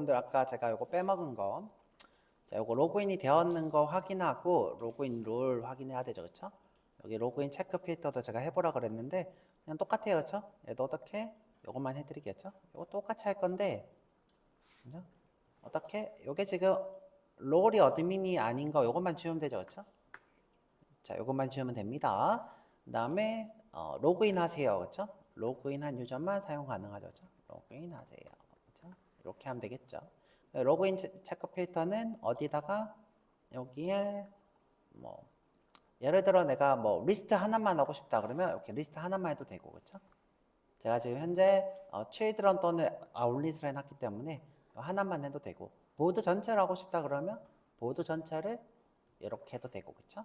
여러분들 아까 제가 요거 빼먹은 거, 자, 요거 로그인이 되었는 거 확인하고 로그인 룰 확인해야 되죠, 그렇죠? 여기 로그인 체크 필터도 제가 해보라 그랬는데 그냥 똑같아요, 그렇죠? 얘도 어떻게? 요것만 해드리겠죠? 요거 똑같이 할 건데, 그죠? 어떻게? 요게 지금 롤이 어드민이 아닌 거 요것만 지우면 되죠, 그렇죠? 자, 요것만 지우면 됩니다. 그 다음에 로그인 하세요, 그렇죠? 로그인한 유저만 사용 가능하죠, 그렇죠? 로그인 하세요, 그렇죠? 이렇게 하면 되겠죠. 로그인 체크 필터는 어디다가 여기에 뭐 예를 들어 내가 뭐 리스트 하나만 하고 싶다 그러면 이렇게 리스트 하나만 해도 되고, 그렇죠? 제가 지금 현재 children 또는 outlet을 해놨기 때문에 하나만 해도 되고, 보드 전체를 하고 싶다 그러면 보드 전체를 이렇게 해도 되고, 그렇죠?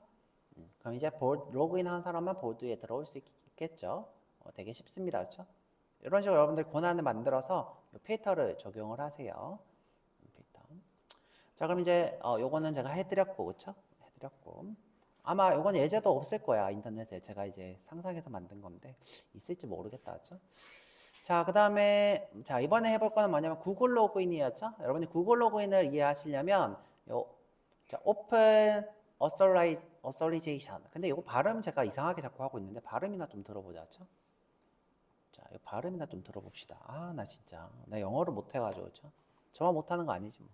그럼 이제 로그인 한 사람만 보드에 들어올 수 있겠죠. 되게 쉽습니다, 그렇죠? 이런 식으로 여러분들 권한을 만들어서 필터를 적용을 하세요. 필터. 자, 그럼 이제 요거는 제가 해드렸고, 그렇죠? 해드렸고, 아마 요건 예제도 없을 거야, 인터넷에. 제가 이제 상상해서 만든 건데 있을지 모르겠다, 그렇죠? 자, 그 다음에 자, 이번에 해볼 거는 뭐냐면 구글 로그인이었죠? 여러분이 구글 로그인을 이해하시려면 요 자, 오픈 어서리제이션. 근데 이거 발음 제가 이상하게 자꾸 하고 있는데 발음이나 좀 들어보자, 그렇죠? 자, 이 발음이나 좀 들어봅시다. 아, 나 진짜 나 영어를 못 해가지고, 그렇죠? 저만 못하는 거 아니지 뭐.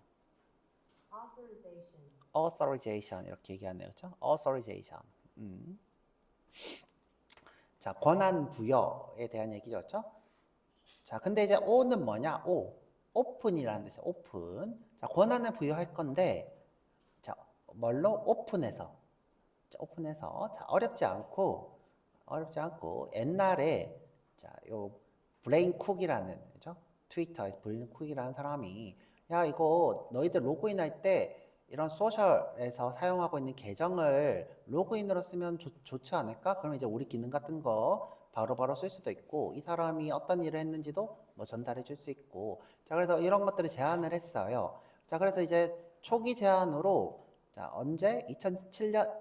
authorization 이렇게 얘기하네요, 그렇죠? authorization. 자, 권한 부여에 대한 얘기죠, 그렇죠? 자, 근데 이제 O는 뭐냐? 오픈이라는 뜻이에요. 오픈. 자, 권한을 부여할 건데, 자, 뭘로? 오픈해서. 자, 오픈해서. 자, 어렵지 않고, 옛날에, 자, 요, 브레인 쿡이라는, 그죠? 트위터에 브레인 쿡이라는 사람이, 야, 이거 너희들 로그인 할 때, 이런 소셜에서 사용하고 있는 계정을 로그인으로 쓰면 좋지 않을까? 그럼 이제 우리 기능 같은 거 바로바로 쓸 수도 있고, 이 사람이 어떤 일을 했는지도 뭐 전달해 줄 수 있고, 자, 그래서 이런 것들을 제안을 했어요. 자, 그래서 이제 초기 제안으로, 자, 언제? 2007년,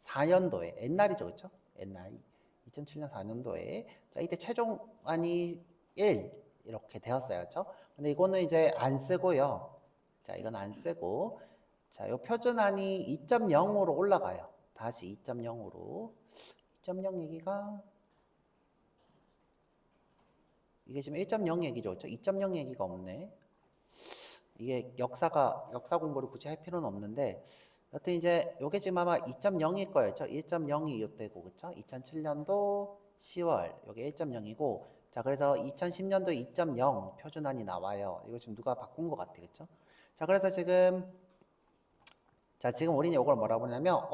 4년도에, 옛날이죠, 그쵸? 옛날. 2007년 4년도에. 자, 이때 최종안이 1, 이렇게 되었어요, 그쵸? 근데 이거는 이제 안 쓰고요. 자, 이건 안 쓰고, 자, 요 표준안이 2.0으로 올라가요. 다시 2.0으로. 2.0 얘기가 이게 지금 1.0 얘기죠. 그렇죠? 2.0 얘기가 없네. 이게 역사 공부를 굳이 할 필요는 없는데 여튼 이제 요게 지금 아마 2.0일 거예요. 1.0이 이때고, 그쵸? 2007년도 10월 요게 1.0이고, 자, 그래서 2010년도 2.0 표준안이 나와요. 이거 지금 누가 바꾼 것 같아, 그쵸? 자, 그래서 지금 우리는 이걸 뭐라고 부르냐면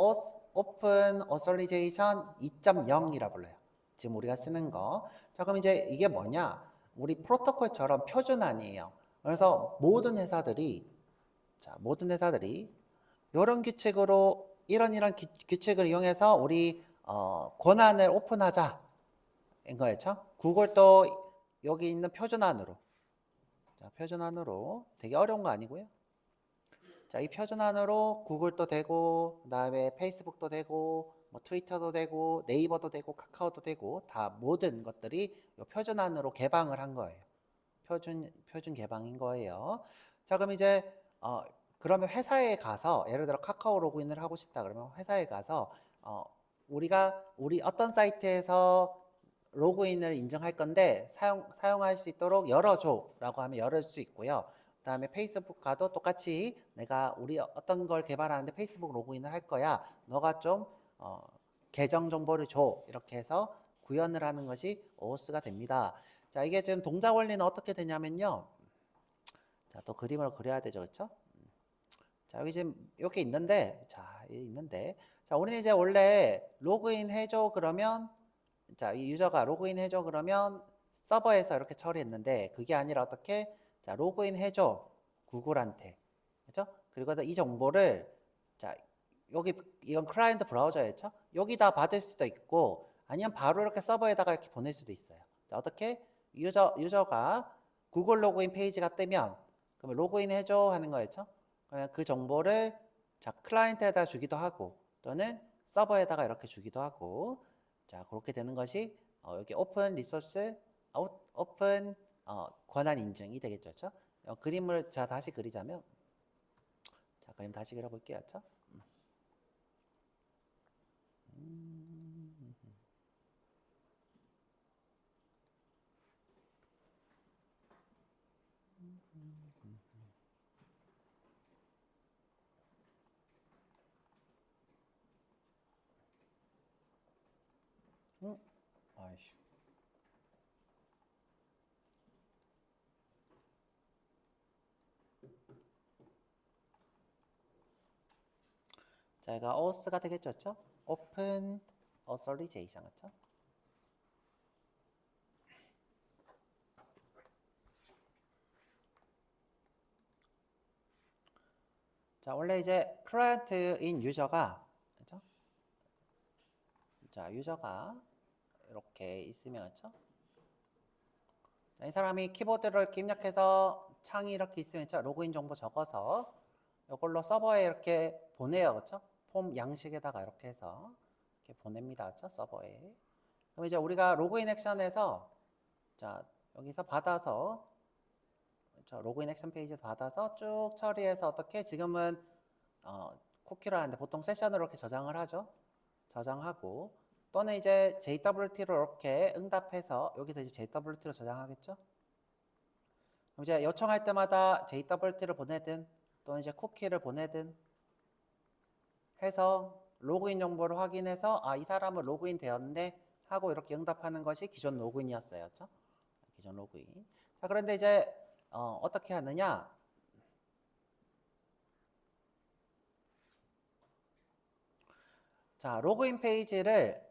오픈 어설리제이션 2.0이라 불러요. 지금 우리가 쓰는 거. 자, 그럼 이제 이게 뭐냐? 우리 프로토콜처럼 표준안이에요. 그래서 모든 회사들이 이런 규칙으로 이런 규칙을 이용해서 우리 권한을 오픈하자 인 거였죠. 구글도 여기 있는 표준안으로, 자, 표준안으로 되게 어려운 거 아니고요. 자, 이 표준안으로 구글도 되고, 그다음에 페이스북도 되고, 뭐 트위터도 되고, 네이버도 되고, 카카오도 되고, 다 모든 것들이 이 표준안으로 개방을 한 거예요. 표준 개방인 거예요. 자, 그럼 이제 그러면 회사에 가서 예를 들어 카카오 로그인을 하고 싶다 그러면 회사에 가서 우리 어떤 사이트에서 로그인을 인정할 건데 사용할 수 있도록 열어줘라고 하면 열을 수 있고요. 그다음에 페이스북 가도 똑같이 내가 우리 어떤 걸 개발하는데 페이스북 로그인을 할 거야. 너가 좀 계정 정보를 줘. 이렇게 해서 구현을 하는 것이 OAuth가 됩니다. 자, 이게 지금 동작 원리는 어떻게 되냐면요. 자, 또 그림을 그려야 되죠, 그렇죠? 자, 여기 지금 이렇게 있는데, 자, 우리는 이제 원래 로그인 해줘 그러면, 자, 이 유저가 로그인 해줘 그러면 서버에서 이렇게 처리했는데, 그게 아니라 어떻게? 자, 로그인 해줘 구글한테, 그렇죠? 그리고 이 정보를, 자, 여기 이건 클라이언트 브라우저였죠? 여기다 받을 수도 있고, 아니면 바로 이렇게 서버에다가 이렇게 보낼 수도 있어요. 자, 어떻게? 유저가 구글 로그인 페이지가 뜨면, 그러면 로그인 해줘 하는 거였죠? 그러면 그 정보를 자, 클라이언트에다 주기도 하고 또는 서버에다가 이렇게 주기도 하고, 자, 그렇게 되는 것이 여기 오픈 리소스 오픈 권한 인증이 되겠죠. 그렇죠? 그림을 자 다시 그리자면, 자 그림 다시 그려볼게요. 그렇죠? 아이씨. 자, 얘가 OS가 되겠죠? 그렇죠? Open Authorization, 그렇죠? 자, 원래 이제 client인 유저가, 그렇죠? 자, 유저가 이렇게 있으면, 그렇죠? 자, 이 사람이 키보드를 이렇게 입력해서 창이 이렇게 있으면, 그렇죠? 로그인 정보 적어서 이걸로 서버에 이렇게 보내요, 그렇죠? 폼 양식에다가 이렇게 해서 이렇게 보냅니다, 그렇죠? 서버에. 그럼 이제 우리가 로그인 액션에서, 자, 여기서 받아서, 그렇죠? 로그인 액션 페이지 받아서 쭉 처리해서 어떻게 지금은 쿠키로 하는데 보통 세션으로 이렇게 저장을 하죠. 저장하고 또는 이제 JWT로 이렇게 응답해서 여기서 이제 JWT로 저장하겠죠. 그럼 이제 요청할 때마다 JWT를 보내든 또는 이제 쿠키를 보내든 해서 로그인 정보를 확인해서 아, 이 사람은 로그인 되었네 하고 이렇게 응답하는 것이 기존 로그인이었어요. 그렇죠? 기존 로그인. 자, 그런데 이제 어떻게 하느냐? 자, 로그인 페이지를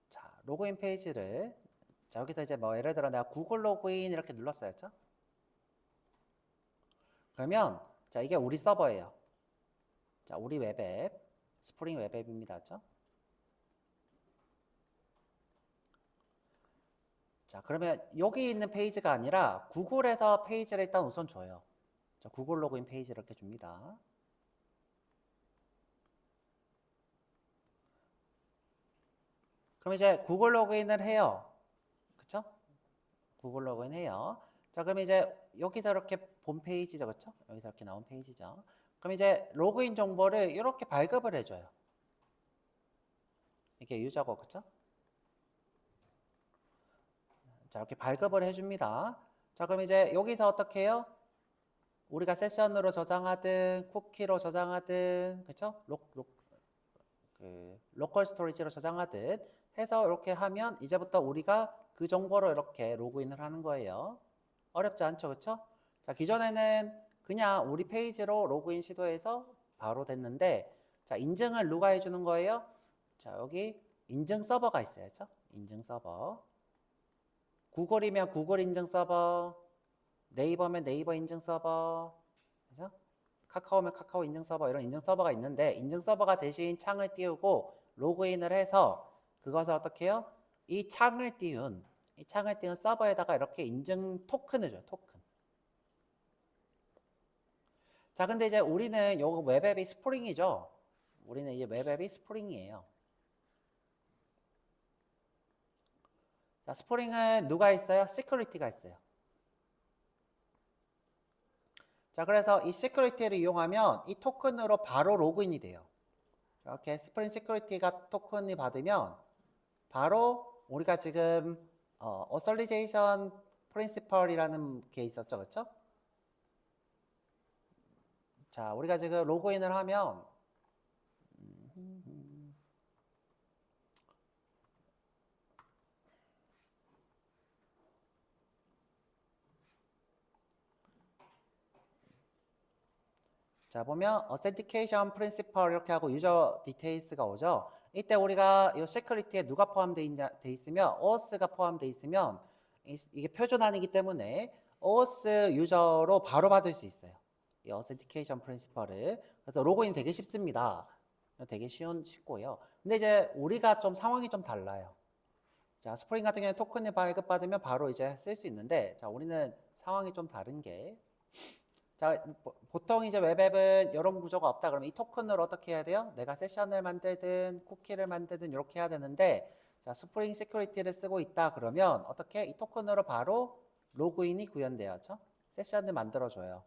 자, 여기서 이제 뭐 예를 들어 내가 구글 로그인 이렇게 눌렀어요. 그렇죠? 그러면 자, 이게 우리 서버예요. 자, 우리 웹앱, 스프링 웹앱입니다. 그렇죠? 자, 그러면 여기 있는 페이지가 아니라 구글에서 페이지를 일단 우선 줘요. 자, 구글 로그인 페이지 이렇게 줍니다. 그럼 이제 구글 로그인을 해요. 그쵸? 구글 로그인 해요. 자, 그럼 이제 여기서 이렇게 본 페이지죠. 그쵸? 여기서 이렇게 나온 페이지죠. 그럼 이제 로그인 정보를 이렇게 발급을 해줘요. 이게 유저고, 그쵸? 자, 이렇게 발급을 해줍니다. 자, 그럼 이제 여기서 어떻게 해요? 우리가 세션으로 저장하든, 쿠키로 저장하든, 그쵸? 로컬 스토리지로 저장하든 해서 이렇게 하면 이제부터 우리가 그 정보로 이렇게 로그인을 하는 거예요. 어렵지 않죠, 그쵸? 자, 기존에는 그냥 우리 페이지로 로그인 시도해서 바로 됐는데, 자, 인증을 누가 해주는 거예요? 자, 여기 인증 서버가 있어요, 그쵸? 인증 서버. 구글이면 구글 인증 서버, 네이버면 네이버 인증 서버, 그죠? 카카오면 카카오 인증 서버 이런 인증 서버가 있는데 인증 서버가 대신 창을 띄우고 로그인을 해서 그것을 어떻게 해요? 이 창을 띄운 서버에다가 이렇게 인증 토큰을 줘요. 토큰. 자, 근데 이제 우리는 요 웹앱이 스프링이죠. 우리는 이제 웹앱이 스프링이에요. 자, 스프링은 누가 있어요? 시큐리티가 있어요. 자, 그래서 이 시큐리티를 이용하면 이 토큰으로 바로 로그인이 돼요. 이렇게 스프링 시큐리티가 토큰이 받으면 바로 우리가 지금 어설리제이션 프린시펄이라는 게 있었죠, 그렇죠? 자, 우리가 지금 로그인을 하면 자, 보면 authentication principle 이렇게 하고 유저 디테일스가 오죠. 이때 우리가 이 시큐리티에 누가 포함되어 돼 있으면 OAuth가 포함되어 있으면 이게 표준안이기 때문에 OAuth 유저로 바로 받을 수 있어요. 이 authentication principle을. 그래서 로그인 되게 쉽습니다. 되게 쉽고요. 근데 이제 우리가 좀 상황이 좀 달라요. 자, 스프링 같은 경우에 토큰을 발급받으면 바로 이제 쓸 수 있는데, 자, 우리는 상황이 좀 다른 게, 자, 보통 이제 웹앱은 이런 구조가 없다 그러면 이 토큰을 어떻게 해야 돼요? 내가 세션을 만들든 쿠키를 만들든 이렇게 해야 되는데, 자, 스프링 시큐리티를 쓰고 있다 그러면 어떻게 이 토큰으로 바로 로그인이 구현돼야죠. 세션을 만들어줘요.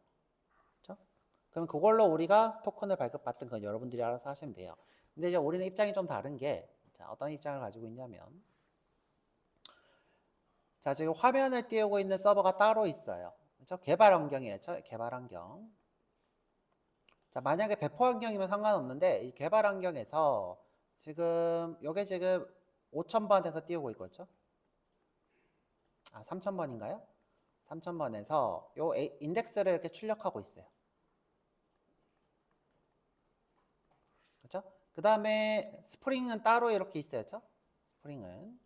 그렇죠? 그럼 그걸로 우리가 토큰을 발급받든 건 여러분들이 알아서 하시면 돼요. 근데 이제 우리는 입장이 좀 다른 게, 자, 어떤 입장을 가지고 있냐면, 자, 지금 화면을 띄우고 있는 서버가 따로 있어요. 그렇죠? 개발 환경이에요. 개발 환경. 자, 만약에 배포 환경이면 상관없는데, 이 개발 환경에서 지금, 요게 지금 5000번에서 띄우고 있거든요. 아, 3000번인가요? 3000번에서 요 인덱스를 이렇게 출력하고 있어요. 그렇죠? 그 다음에 스프링은 따로 이렇게 있어요. 그렇죠? 스프링은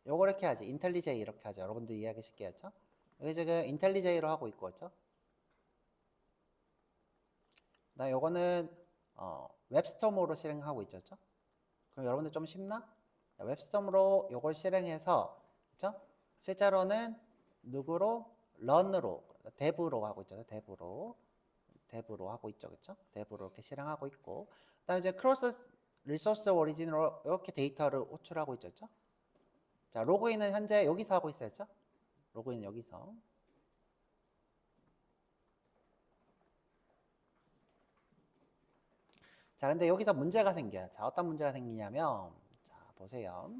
요거 이렇게 하지. 인텔리제이 이렇게 하죠. 여러분들 이해하기 쉽게 했죠? 여기 지금 인텔리제이로 하고 있고 그렇죠? 나 요거는 웹스톰으로 실행하고 있죠. 그렇죠? 그럼 여러분들 좀 쉽나? 웹스톰으로 요걸 실행해서 그렇죠? 실제로는 누구로? 런으로, dev로 하고 있죠. dev로 하고 있죠. 그렇죠? dev로 이렇게 실행하고 있고 그다음에 이제 크로스 리소스 오리진으로 이렇게 데이터를 호출하고 있죠. 그렇죠? 자, 로그인은 현재 여기서 하고 있어요. 그렇죠? 로그인은 여기서. 자, 근데 여기서 문제가 생겨요. 자, 어떤 문제가 생기냐면 자, 보세요.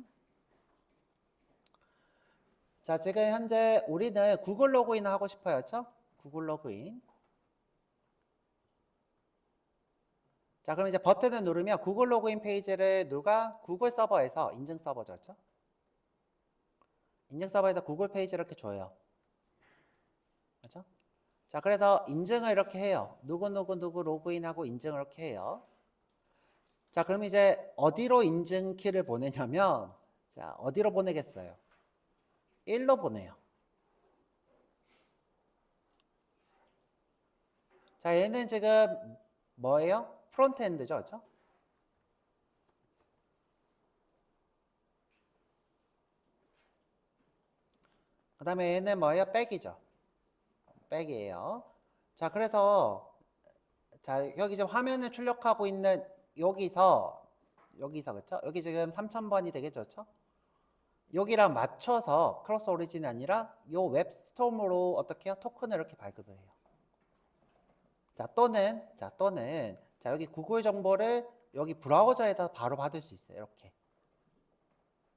자, 지금 현재 우리는 구글 로그인 하고 싶어요. 그렇죠? 구글 로그인. 자, 그럼 이제 버튼을 누르면 구글 로그인 페이지를 누가 구글 서버에서 인증 서버죠. 그렇죠? 인증 서버에서 구글 페이지를 이렇게 줘요. 그렇죠? 자, 그래서 인증을 이렇게 해요. 누구 로그인하고 인증을 이렇게 해요. 자, 그럼 이제 어디로 인증 키를 보내냐면 자, 어디로 보내겠어요? 1로 보내요. 자, 얘는 지금 뭐예요? 프론트엔드죠. 그렇죠? 그 다음에 얘는 뭐예요? 백이죠. 백이에요. 자, 그래서 자, 여기 지금 화면을 출력하고 있는 여기서 그렇죠? 여기 지금 3000번이 되겠죠. 그렇죠? 여기랑 맞춰서 크로스 오리진이 아니라 요 웹스톰으로 어떻게 해요? 토큰을 이렇게 발급을 해요. 자, 여기 구글 정보를 여기 브라우저에다 바로 받을 수 있어요. 이렇게.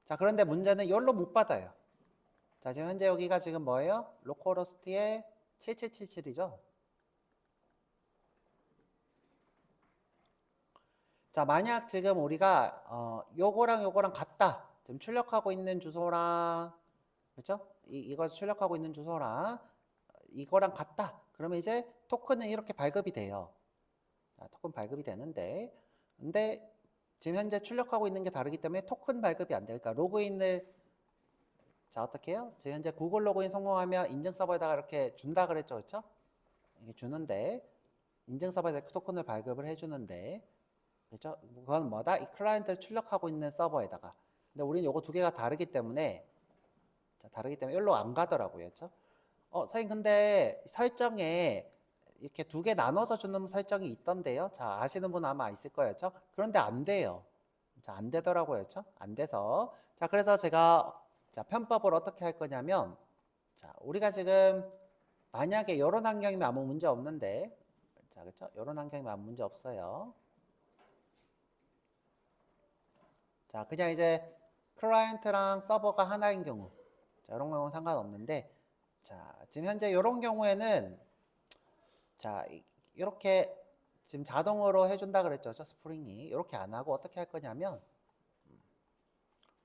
자, 그런데 문제는 여기로 못 받아요. 자, 지금 현재 여기가 지금 뭐예요? 로컬호스트의 7777이죠. 자, 만약 지금 우리가 요거랑 같다. 지금 출력하고 있는 주소랑 그렇죠? 이거 출력하고 있는 주소랑 이거랑 같다. 그러면 이제 토큰은 이렇게 발급이 돼요. 자, 토큰 발급이 되는데 근데 지금 현재 출력하고 있는 게 다르기 때문에 토큰 발급이 안 돼요. 그러니까 로그인을 자, 어떻게 해요? 지금 현재 구글 로그인 성공하면 인증 서버에다가 이렇게 준다 그랬죠. 그렇죠? 이게 주는데 인증 서버에다 토큰을 발급을 해 주는데 그렇죠? 그건 뭐다? 이 클라이언트를 출력하고 있는 서버에다가. 근데 우리는 요거 두 개가 다르기 때문에 자, 다르기 때문에 여기로 안 가더라고요. 그렇죠? 선생님 근데 설정에 이렇게 두 개 나눠서 주는 설정이 있던데요. 자, 아시는 분 아마 있을 거예요. 그렇죠? 그런데 안 돼요. 자, 안 되더라고요. 그렇죠? 안 돼서. 자, 그래서 제가 자, 편법을 어떻게 할 거냐면 자, 우리가 지금 만약에 이런 환경이면 아무 문제 없는데 자, 그렇죠? 이런 환경이면 아무 문제 없어요. 자, 그냥 이제 클라이언트랑 서버가 하나인 경우 자, 이런 경우는 상관없는데 자, 지금 현재 이런 경우에는 자, 이렇게 지금 자동으로 해준다 그랬죠. 저 스프링이. 이렇게 안 하고 어떻게 할 거냐면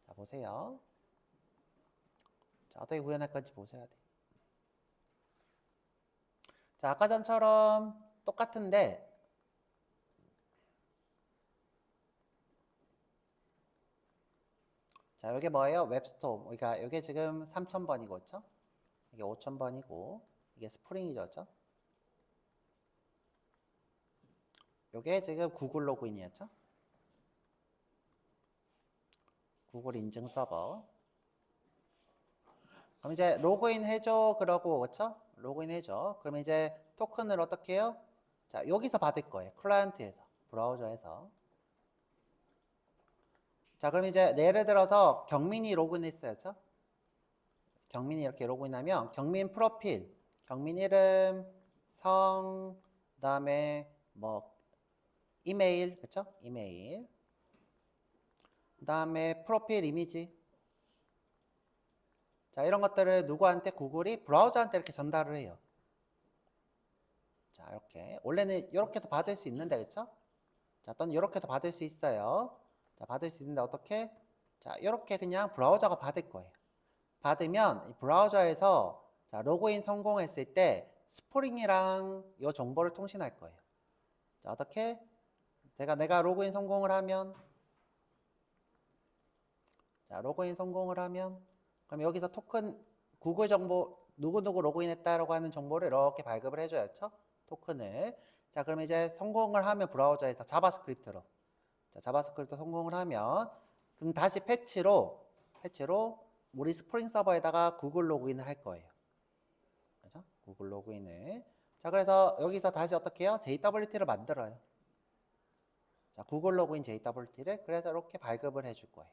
자, 보세요. 자, 어떻게 구현할 건지 보셔야 돼. 자, 아까 전처럼 똑같은데 자, 이게 뭐예요? 웹스톰. 그러니까 이게 지금 3000번이고, 그렇죠? 이게 5000번이고 이게 스프링이죠, 그렇죠? 이게 지금 구글 로그인이었죠? 구글 인증 서버. 그럼 이제 로그인 해줘 그러고 그렇죠? 로그인 해줘. 그럼 이제 토큰을 어떻게 해요? 자, 여기서 받을 거예요. 클라이언트에서, 브라우저에서. 자, 그럼 이제 예를 들어서 경민이 로그인 했어요. 그렇죠? 경민이 이렇게 로그인하면 경민 프로필, 경민 이름, 성, 그다음에 뭐 이메일, 그렇죠? 이메일. 그다음에 프로필 이미지. 자, 이런 것들을 누구한테 구글이 브라우저한테 이렇게 전달을 해요. 자, 이렇게 원래는 이렇게도 받을 수 있는데, 그렇죠? 자, 또는 이렇게도 받을 수 있어요. 자, 받을 수 있는데 어떻게? 자, 이렇게 그냥 브라우저가 받을 거예요. 받으면 이 브라우저에서 자, 로그인 성공했을 때 스프링이랑 이 정보를 통신할 거예요. 자, 어떻게? 내가 로그인 성공을 하면 자, 로그인 성공을 하면 그럼 여기서 토큰 구글 정보 누구누구 로그인했다라고 하는 정보를 이렇게 발급을 해줘야죠. 토큰을. 자, 그럼 이제 성공을 하면 브라우저에서 자바스크립트로 자, 자바스크립트 성공을 하면 그럼 다시 패치로 우리 스프링 서버에다가 구글 로그인을 할 거예요. 그죠? 구글 로그인을. 자, 그래서 여기서 다시 어떻게 해요? JWT를 만들어요. 자, 구글 로그인 JWT를 그래서 이렇게 발급을 해줄 거예요.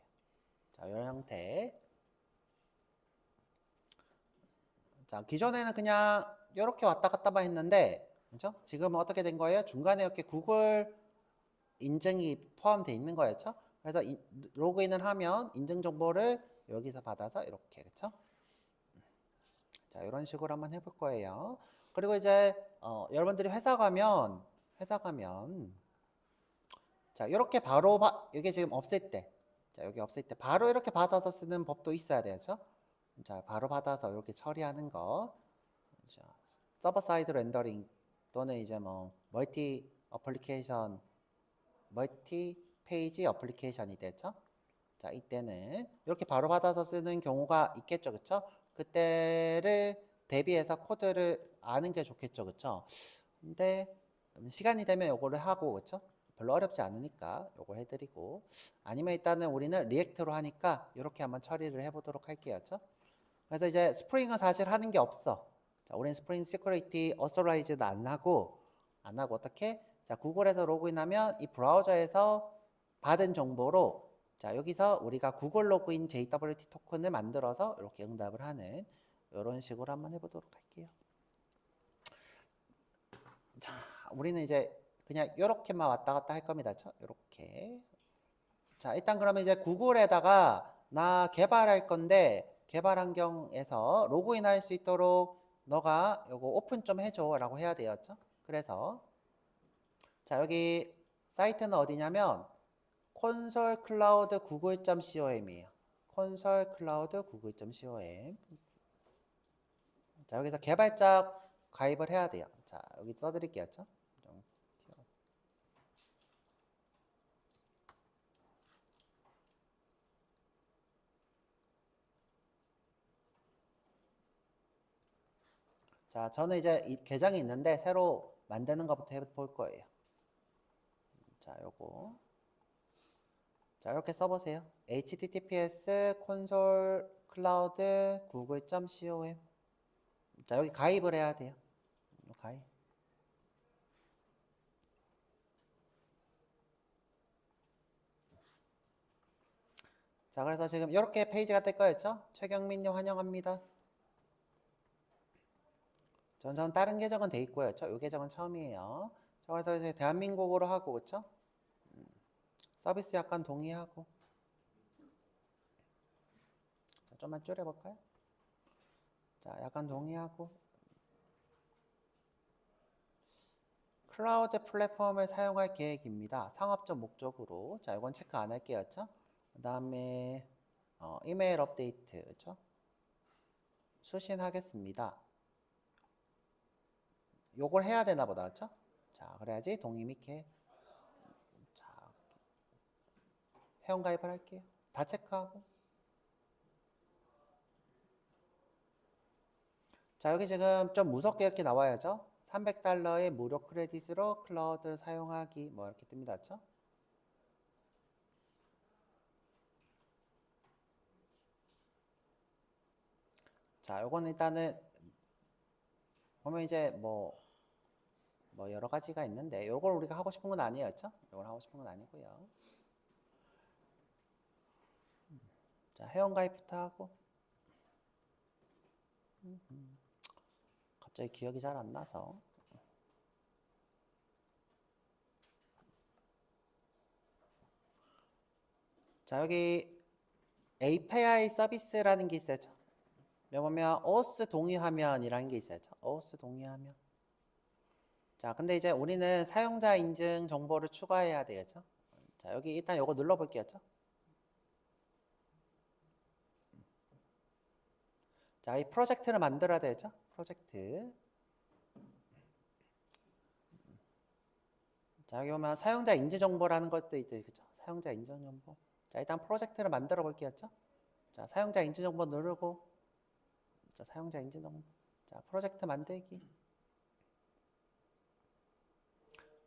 자, 이런 형태. 자, 기존에는 그냥 이렇게 왔다 갔다만 했는데, 그죠? 지금은 어떻게 된 거예요? 중간에 이렇게 구글 인증이 포함되어 있는 거였죠? 그래서 로그인을 하면 인증 정보를 여기서 받아서 이렇게, 그쵸? 자, 이런 식으로 한번 해볼 거예요. 그리고 이제, 여러분들이 회사 가면, 자, 이렇게 바로, 이게 지금 없을 때, 자, 여기 없을 때, 바로 이렇게 받아서 쓰는 법도 있어야 되죠? 자, 바로 받아서 이렇게 처리하는 거. 자, 서버 사이드 렌더링 또는 이제 뭐, 멀티 페이지 어플리케이션이 되죠? 자, 이때는 이렇게 바로 받아서 쓰는 경우가 있겠죠, 그쵸? 그때를 대비해서 코드를 아는 게 좋겠죠, 그쵸? 근데 시간이 되면 요거를 하고, 그쵸? 별로 어렵지 않으니까 요걸 해드리고 아니면 일단은 우리는 리액트로 하니까 이렇게 한번 처리를 해보도록 할게요, 그쵸? 그래서 이제 스프링은 사실 하는 게 없어. 자, 우리는 스프링 시큐리티 어서라이즈도 안 하고 어떻게? 자, 구글에서 로그인하면 이 브라우저에서 받은 정보로 자, 여기서 우리가 구글 로그인 JWT 토큰을 만들어서 이렇게 응답을 하는 이런 식으로 한번 해보도록 할게요. 자, 우리는 이제 그냥 이렇게만 왔다 갔다 할 겁니다. 이렇게. 자, 일단 그러면 이제 구글에다가 나 개발할 건데 개발 환경에서 로그인 할 수 있도록 너가 이거 오픈 좀 해줘 라고 해야 되었죠. 그래서 자, 여기 사이트는 어디냐면 콘솔 클라우드 구글.com이에요. 콘솔 클라우드 구글.com. 자, 여기서 개발자 가입을 해야 돼요. 자, 여기 써드릴게요. 자, 저는 이제 이 계정이 있는데 새로 만드는 것부터 해볼 거예요. 자, 요거. 자, 이렇게 써보세요. https 콘솔 클라우드 구글.com. 자, 여기 가입을 해야 돼요. 가입. 자, 그래서 지금 이렇게 페이지가 뜰 거였죠? 최경민님 환영합니다. 전 다른 계정은 돼 있고요. 이 계정은 처음이에요. 자, 그래서 이제 대한민국으로 하고, 그쵸? 서비스 약간 동의하고. 자, 좀만 줄여볼까요? 자, 약간 동의하고. 클라우드 플랫폼을 사용할 계획입니다. 상업적 목적으로. 자, 이건 체크 안 할게요. 그 다음에 이메일 업데이트. 그쵸? 수신하겠습니다. 요걸 해야 되나 보다. 그쵸? 자, 그래야지 동의 및해. 자, 회원가입을 할게요. 다 체크하고. 자, 여기 지금 좀 무섭게 이렇게 나와야죠. $300의 무료 크레딧으로 클라우드를 사용하기 뭐 이렇게 뜹니다. 그쵸? 자, 요거는 일단은 보면 이제 뭐 여러 가지가 있는데 요걸 우리가 하고 싶은 건 아니에요. 그쵸? 요걸 하고 싶은 건 아니고요. 자, 회원가입부터 하고 갑자기 기억이 잘 안 나서. 자, 여기 API 서비스라는 게 있어야죠. 여기 보면 OAuth 동의화면이라는 게 있어야죠. OAuth 동의화면. 자, 근데 이제 우리는 사용자 인증 정보를 추가해야 되겠죠. 자, 여기 일단 요거 눌러볼게요. 자, 이 프로젝트를 만들어야 되죠. 프로젝트. 자, 여기 보면 사용자 인증 정보라는 것도 있죠. 그죠? 사용자 인증 정보. 자, 일단 프로젝트를 만들어 볼게요. 자, 사용자 인증 정보 누르고. 자, 사용자 인증 정보. 자, 프로젝트 만들기.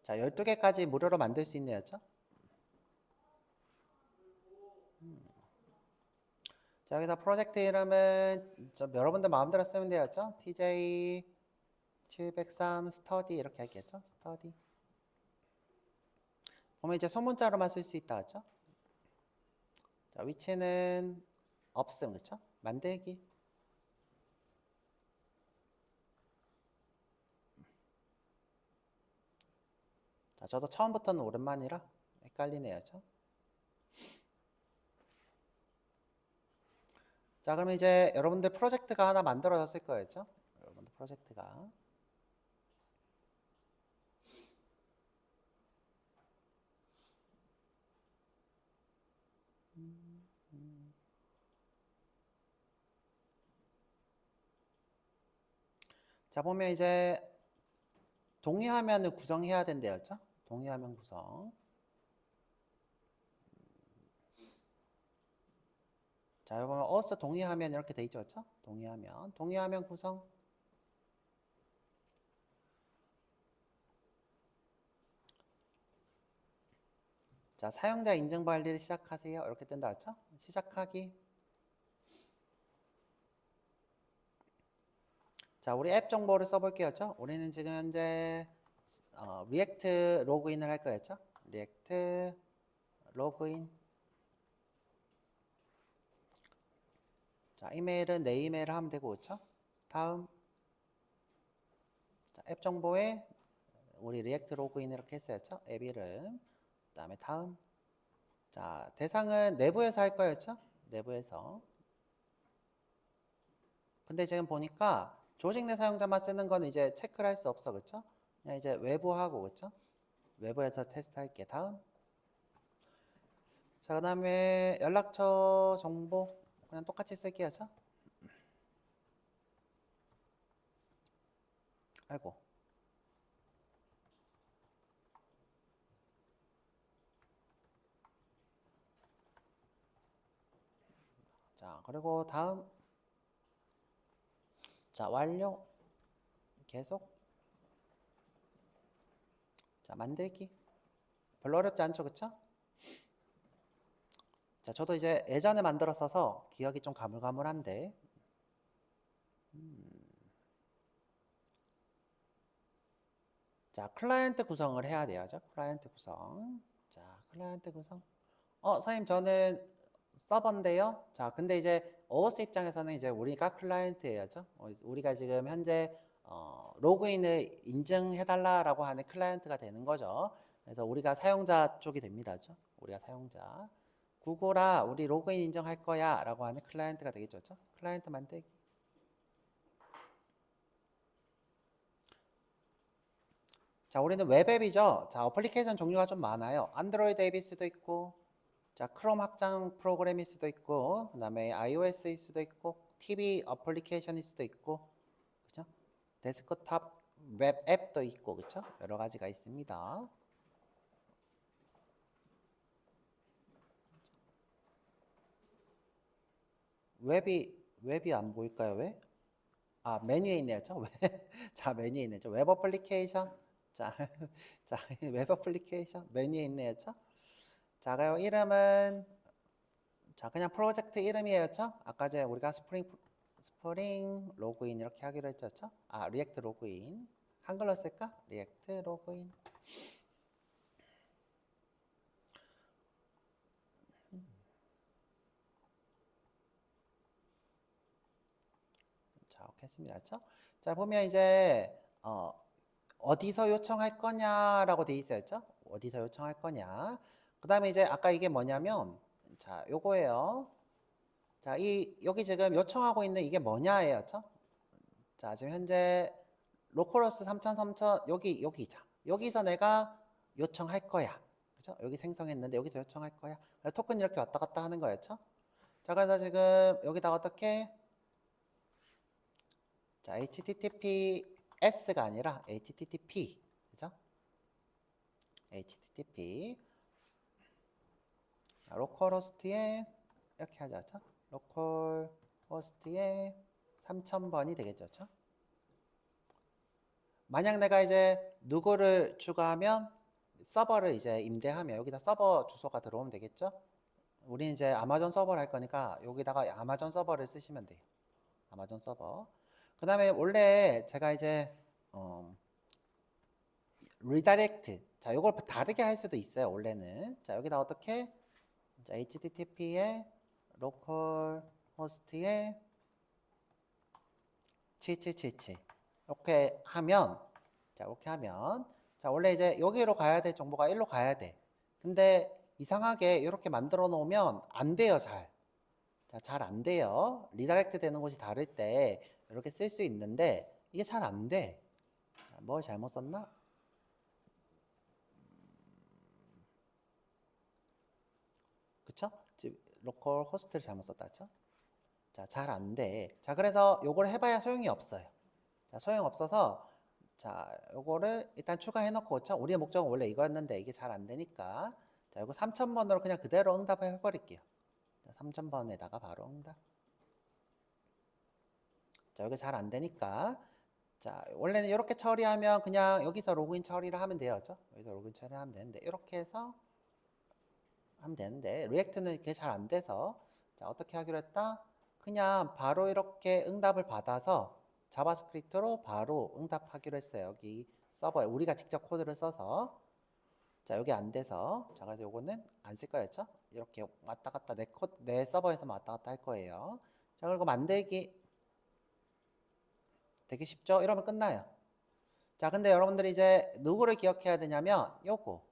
자, 12개까지 무료로 만들 수 있네요. 자, 여기서 프로젝트 이름은 여러분들 마음대로 쓰면 돼요. TJ 703 스터디 이렇게 할게요. 스터디. 보면 이제 소문자로만 쓸 수 있다. 그죠? 자, 위치는 없음. 그쵸? 만들기. 자, 저도 처음부터는 오랜만이라 헷갈리네요. 그쵸? 자, 그럼 이제 여러분들 프로젝트가 하나 만들어졌을 거예요. 그쵸? 여러분들 프로젝트가. 자, 보면 이제 동의화면을 구성해야 된대요. 그쵸? 동의화면 구성. 자, 여기 보면 어스 동의화면 이렇게 돼 있죠. 그쵸? 동의화면. 동의화면 구성. 자, 사용자 인증 관리를 시작하세요. 이렇게 뜬다. 그쵸? 시작하기. 자, 우리 앱 정보를 써볼게요. 그쵸? 우리는 지금 현재 리액트 로그인을 할 거예요. 그쵸? 리액트 로그인. 자, 이메일은 내 이메일을 하면 되고, 그쵸? 다음. 자, 앱 정보에 우리 리액트 로그인 이렇게 했어요. 그쵸? 앱 이름. 그 다음에 다음. 자, 대상은 내부에서 할 거예요. 그쵸? 내부에서. 근데 지금 보니까 조직 내 사용자만 쓰는 건 이제 체크를 할 수 없어. 그쵸? 그냥 이제 외부하고, 그쵸? 외부에서 테스트 할게. 다음. 자, 그 다음에 연락처 정보 그냥 똑같이 쓸게요. 자, 아이고. 자, 그리고 다음. 자, 완료. 계속. 자, 만들기. 별로 어렵지 않죠, 그쵸? 자, 저도 이제 예전에 만들었어서 기억이 좀 가물가물한데. 자, 클라이언트 구성을 해야 돼요. 자, 클라이언트 구성. 자, 클라이언트 구성. 선생님, 저는 서버인데요. 자, 근데 이제 어워스 입장에서는 이제 우리가 클라이언트예요. 우리가 지금 현재 로그인을 인증해달라라고 하는 클라이언트가 되는 거죠. 그래서 우리가 사용자 쪽이 됩니다. 그죠? 우리가 사용자. 구글아, 우리 로그인 인정할 거야 라고 하는 클라이언트가 되겠죠. 그죠? 클라이언트 만들기. 자, 우리는 웹앱이죠. 자, 어플리케이션 종류가 좀 많아요. 안드로이드 앱일 수도 있고, 자, 크롬 확장 프로그램일 수도 있고, 그다음에 iOS일 수도 있고, TV 어플리케이션일 수도 있고, 그죠? 데스크탑 웹 앱도 있고, 그죠? 여러 가지가 있습니다. 웹이 안 보일까요? 왜? 아, 메뉴에 있네요. 자, 메뉴에 있네요. 웹 어플리케이션. 자, 자, 웹 어플리케이션 메뉴에 있네요. 자, 그리고 이름은 자, 그냥 프로젝트 이름이에요. 아까 전에 우리가 스프링 로그인 이렇게 하기로 했죠. 아, 리액트 로그인. 한글로 쓸까? 리액트 로그인. 자, 오케이. 했습니다. 그렇죠? 자, 보면 이제 어디서 요청할 거냐라고 돼 있어요. 그렇죠? 어디서 요청할 거냐. 그다음에 이제 아까 이게 뭐냐면 자, 요거예요. 자, 여기 지금 요청하고 있는 이게 뭐냐예요. 그렇죠? 자, 지금 현재 로컬호스트 3000 여기자. 여기서 내가 요청할 거야. 그죠? 여기 생성했는데 여기서 요청할 거야. 토큰 이렇게 왔다 갔다 하는 거였죠? 자, 그래서 지금 여기다가 어떻게? 자, HTTPS가 아니라 HTTP. 그죠? HTTP. 로컬호스트에 이렇게 하자. 그죠? 로컬호스트에 3000번이 되겠죠. 그죠? 만약 내가 이제 누구를 추가하면 서버를 이제 임대하면 여기다 서버 주소가 들어오면 되겠죠? 우리는 이제 아마존 서버를 할 거니까 여기다가 아마존 서버를 쓰시면 돼요. 아마존 서버. 그 다음에 원래 제가 이제 리다이렉트. 자, 이걸 다르게 할 수도 있어요. 원래는. 자, 여기다 어떻게? 자, HTTP에 로컬 호스트에 7777 이렇게 하면 자, 이렇게 하면 자, 원래 이제 여기로 가야 될 정보가 일로 가야 돼. 근데 이상하게 이렇게 만들어 놓으면 안 돼요, 잘. 자, 잘 안 돼요. 리다이렉트 되는 곳이 다를 때 이렇게 쓸 수 있는데 이게 잘 안 돼. 자, 뭘 잘못 썼나? 그쵸? 로컬 호스트를 잘못 썼다, 그쵸? 자, 잘 안 돼. 자, 그래서 요걸 해봐야 소용이 없어요. 자, 소용 없어서 자, 요거를 일단 추가해 놓고, 그쵸? 우리의 목적은 원래 이거였는데 이게 잘 안 되니까 자, 이거 3000번으로 그냥 그대로 응답해 버릴게요. 자, 3000번에다가 바로 응답. 자, 여기 잘 안 되니까 자, 원래는 이렇게 처리하면 그냥 여기서 로그인 처리를 하면 돼요. 그죠? 여기서 로그인 처리를 하면 되는데 이렇게 해서 하면 되는데 리액트는 이렇게 잘 안 돼서 자, 어떻게 하기로 했다? 그냥 바로 이렇게 응답을 받아서 자바스크립트로 바로 응답하기로 했어요. 여기 서버에 우리가 직접 코드를 써서 자, 여기 안 돼서 자, 그래서 요거는 안 쓸 거였죠? 이렇게 왔다 갔다 내 서버에서만 왔다 갔다 할 거예요. 자, 그리고 만들기 되게 쉽죠? 이러면 끝나요. 자, 근데 여러분들이 이제 누구를 기억해야 되냐면 요거.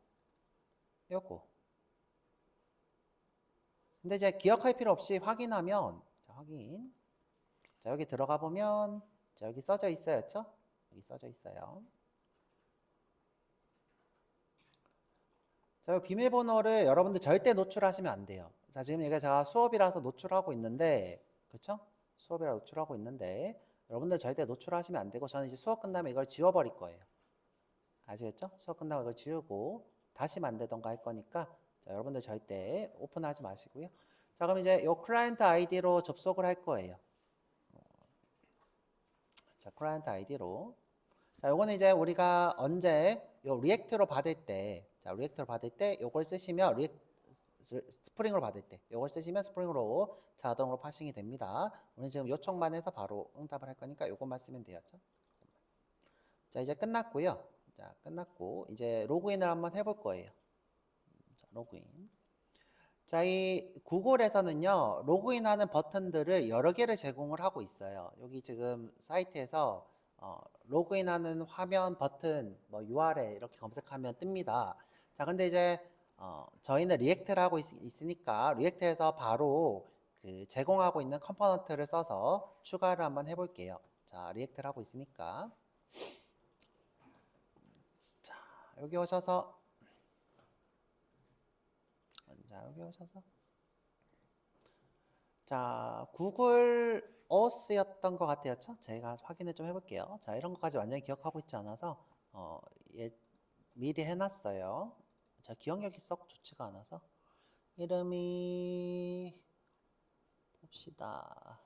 근데 이제 기억할 필요 없이 확인하면 자, 확인. 자, 여기 들어가 보면 자, 여기 써져 있어요. 그렇죠? 여기 써져 있어요. 자, 비밀번호를 여러분들 절대 노출하시면 안 돼요. 자, 지금 이게 제가 수업이라서 노출하고 있는데 그렇죠? 수업이라 노출하고 있는데 여러분들 절대 노출하시면 안 되고 저는 이제 수업 끝나면 이걸 지워버릴 거예요. 아시겠죠? 수업 끝나고 이걸 지우고 다시 만들던가 할 거니까 자, 여러분들 절대 오픈하지 마시고요. 자, 그럼 이제 요 클라이언트 아이디로 접속을 할 거예요. 자, 클라이언트 아이디로. 자, 요거는 이제 우리가 언제 요 리액트로 받을 때, 자, 리액트로 받을 때 요걸 쓰시면 스프링으로 받을 때 요걸 쓰시면 스프링으로 자동으로 파싱이 됩니다. 오늘 지금 요청만 해서 바로 응답을 할 거니까 요것만 쓰면 돼요. 자, 이제 끝났고요. 자, 끝났고 이제 로그인을 한번 해볼 거예요. 자, 로그인. 자, 이 구글에서는요, 로그인하는 버튼들을 여러 개를 제공을 하고 있어요. 여기 지금 사이트에서 로그인하는 화면 버튼, 뭐 URL 이렇게 검색하면 뜹니다. 자, 근데 이제 저희는 리액트를 하고 있으니까 리액트에서 바로 그 제공하고 있는 컴포넌트를 써서 추가를 한번 해볼게요. 자, 리액트를 하고 있으니까 자, 여기 오셔서 자, 여기 오셔서 자, 구글 어스였던 것 같아요. 제가 확인을 좀 해볼게요. 자, 이런 것까지 완전히 기억하고 있지 않아서 미리 해놨어요. 자, 기억력이 썩 좋지가 않아서 이름이 봅시다.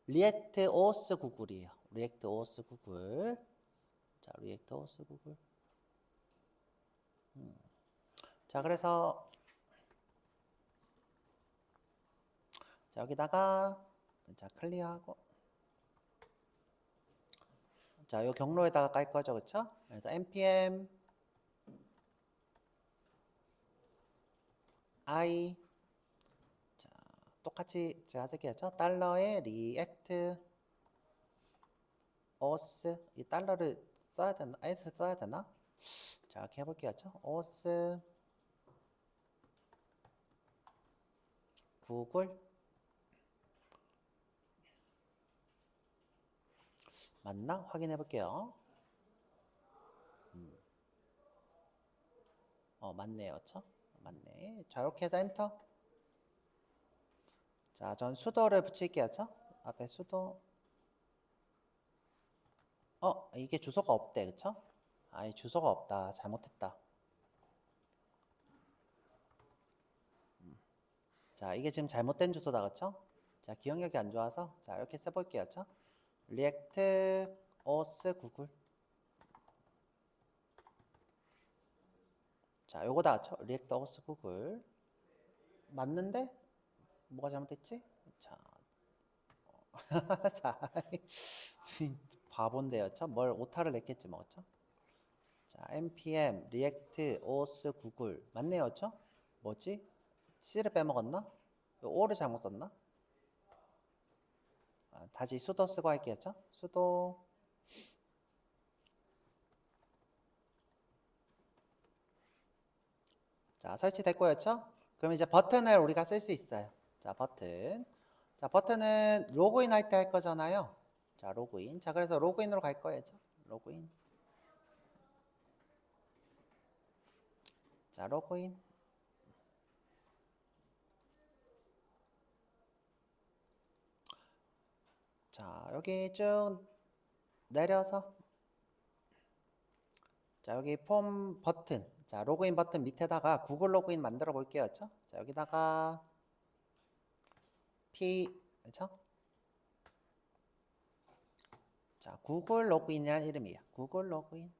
리액트 오스 구글이에요. 리액트 오스 구글. 자, 리액트 오스 구글. 자, 그래서 자, 여기다가 자, 클리어하고 자, 요 경로에다가 깔 거죠. 그쵸? 그래서 npm i 자, 똑같이 제가 쓸게요. 달러에 리액트 us 이 달러를 써야 되나? s 써야 되나? 자, 이렇게 해볼게요. us 구글 맞나? 확인해 볼게요. 맞네요. 맞네. 자, 이렇게 해서 엔터. 자, 전 수도를 붙일게요. 앞에 수도. 이게 주소가 없대. 그쵸? 아니, 주소가 없다. 잘못했다. 자, 이게 지금 잘못된 주소다. 그쵸? 자, 기억력이 안 좋아서. 자, 이렇게 써볼게요. 리액트 os 구글. 자, 요거다. 리액트 os 구글. 맞는데? 뭐가 잘못됐지? 자, 자, 바본데요. 뭘 오타를 냈겠지 뭐. 자, npm react os 구글 맞네요. 뭐지? C를 빼먹었나? O를 잘못 썼나? 다시 수도 쓰고 할게요. 수도. 자, 설치됐고요. 그럼 이제 버튼을 우리가 쓸 수 있어요. 자, 버튼. 자, 버튼은 로그인 할 때 할 거잖아요. 자, 로그인. 자, 그래서 로그인으로 갈 거예요. 로그인. 자, 로그인. 자, 여기 쭉 내려서 자, 여기 폼 버튼. 자, 로그인 버튼 밑에다가 구글 로그인 만들어 볼게요. 자, 여기다가 그쵸? 자, 구글 로그인이라는 이름이에요. 구글 로그인.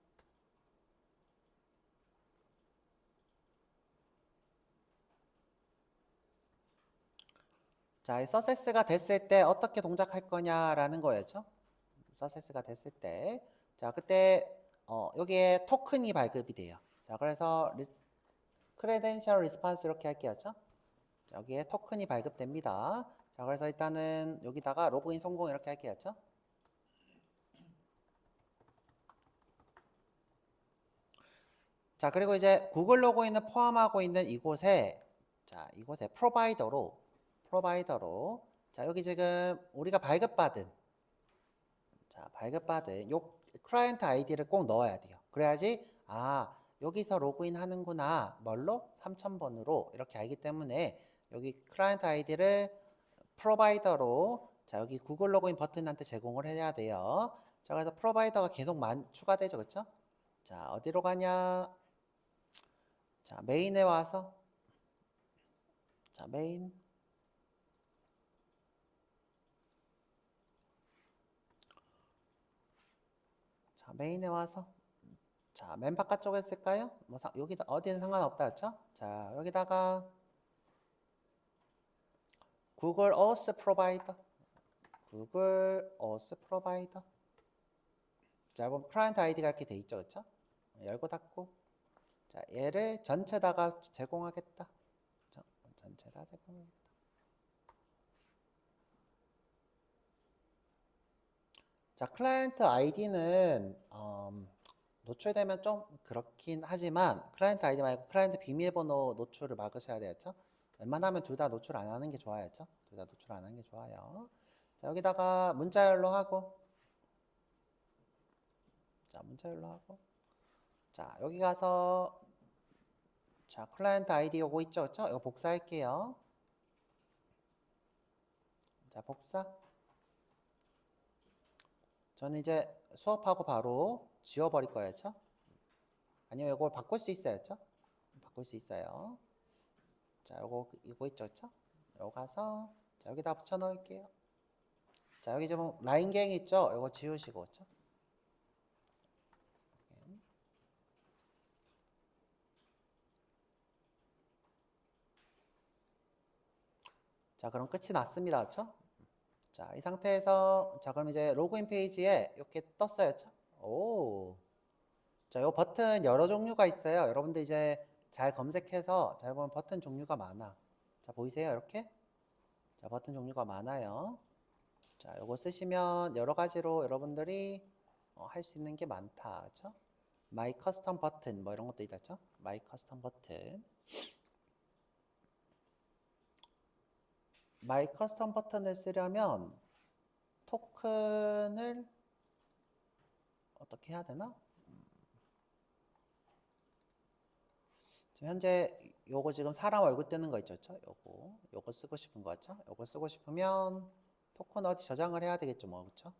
자, 이 서세스가 됐을 때 어떻게 동작할 거냐라는 거였죠. 서세스가 됐을 때. 자, 그때 여기에 토큰이 발급이 돼요. 자, 그래서 크레덴셜 리스폰스 이렇게 할게요. 자, 여기에 토큰이 발급됩니다. 자, 그래서 일단은 여기다가 로그인 성공 이렇게 할게요. 자, 그리고 이제 구글 로그인을 포함하고 있는 이곳에 자, 이곳에 프로바이더로 자, 여기 지금 우리가 발급받은 요 클라이언트 아이디를 꼭 넣어야 돼요. 그래야지 여기서 로그인 하는구나. 뭘로? 3000번으로 이렇게 알기 때문에 여기 클라이언트 아이디를 프로바이더로 자, 여기 구글 로그인 버튼한테 제공을 해야 돼요. 자, 그래서 프로바이더가 계속 추가되죠. 그렇죠? 자, 어디로 가냐? 자, 메인에 와서 자, 메인. 자, 메인에 와서 자, 맨 바깥쪽에 쓸까요? 뭐 여기다 어디는 상관없다 했죠? 자, 여기다가 구글 어스 프로바이더 구글 어스 프로바이더 자, 그럼 클라이언트 아이디가 이렇게 돼 있죠. 그렇죠? 열고 닫고 자, 얘를 전체다가 제공하겠다. 자, 전체다 제공하겠다. 자, 클라이언트 아이디는 노출되면 좀 그렇긴 하지만 클라이언트 아이디 말고 클라이언트 비밀번호 노출을 막으셔야 되겠죠? 웬만하면 둘 다 노출 안 하는 게 좋아야죠. 둘 다 노출 안 하는 게 좋아요. 자, 여기다가 문자열로 하고 자, 문자열로 하고 자, 여기 가서 자, 클라이언트 아이디 요거 있죠? 그쵸? 이거 복사할게요. 자, 복사. 저는 이제 수업하고 바로 지워버릴 거예요. 그쵸? 아니면 이걸 바꿀 수 있어요. 그쵸? 바꿀 수 있어요. 자, 이거 있죠? 그쵸? 요거 가서 자, 여기다 붙여 넣을게요. 자, 여기 좀 라인갱 있죠? 이거 지우시고, 그쵸? 자, 그럼 끝이 났습니다. 그쵸? 자, 이 상태에서, 자, 그럼 이제 로그인 페이지에 이렇게 떴어요. 그쵸? 오. 자, 요 버튼 여러 종류가 있어요. 여러분들 이제 잘 검색해서 잘 보면 버튼 종류가 많아. 자, 보이세요? 이렇게? 자, 버튼 종류가 많아요. 자, 요거 쓰시면 여러 가지로 여러분들이 할 수 있는 게 많다. 그쵸? My custom button 뭐 이런 것도 있다. My custom button. My custom button을 쓰려면 토큰을 어떻게 해야 되나? 지금 현재 요거 지금 사람 얼굴 뜨는 거 있죠? 요거 쓰고 싶은 거 같죠? 요거 쓰고 싶으면 토큰 어디 저장을 해야 되겠죠, 뭐, 그쵸?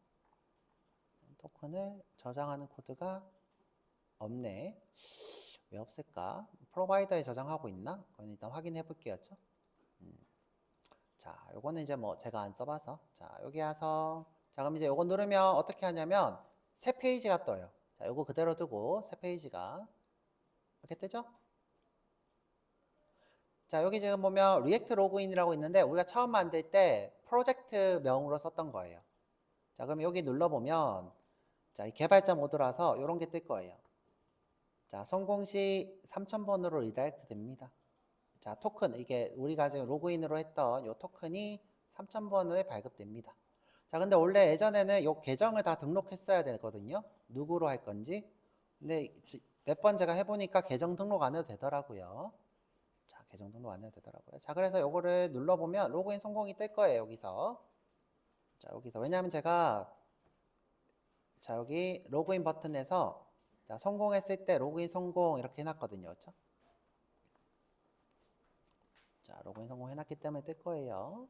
토큰을 저장하는 코드가 없네. 왜 없을까? 프로바이더에 저장하고 있나? 그건 일단 확인해 볼게요. 자, 요거는 이제 뭐 제가 안 써봐서. 자, 여기 와서. 자, 그럼 이제 요거 누르면 어떻게 하냐면 새 페이지가 떠요. 자, 요거 그대로 두고 새 페이지가 이렇게 뜨죠? 자, 여기 지금 보면 리액트 로그인이라고 있는데 우리가 처음 만들 때 프로젝트 명으로 썼던 거예요. 자, 그럼 여기 눌러보면 자, 이 개발자 모드라서 이런 게 뜰 거예요. 자, 성공 시 3000번으로 리다이렉트 됩니다. 자, 토큰, 이게 우리가 지금 로그인으로 했던 이 토큰이 3000번에 발급됩니다. 자, 근데 원래 예전에는 이 계정을 다 등록했어야 되거든요. 누구로 할 건지. 근데 몇 번 제가 해보니까 계정 등록 안 해도 되더라고요. 자, 계정 등록 안 해도 되더라고요. 자, 그래서 요거를 눌러보면 로그인 성공이 뜰 거예요, 여기서. 자, 여기서. 왜냐하면 제가, 자, 여기 로그인 버튼에서, 자, 성공했을 때 로그인 성공 이렇게 해놨거든요. 그렇죠? 자, 로그인 성공해놨기 때문에 뜰 거예요.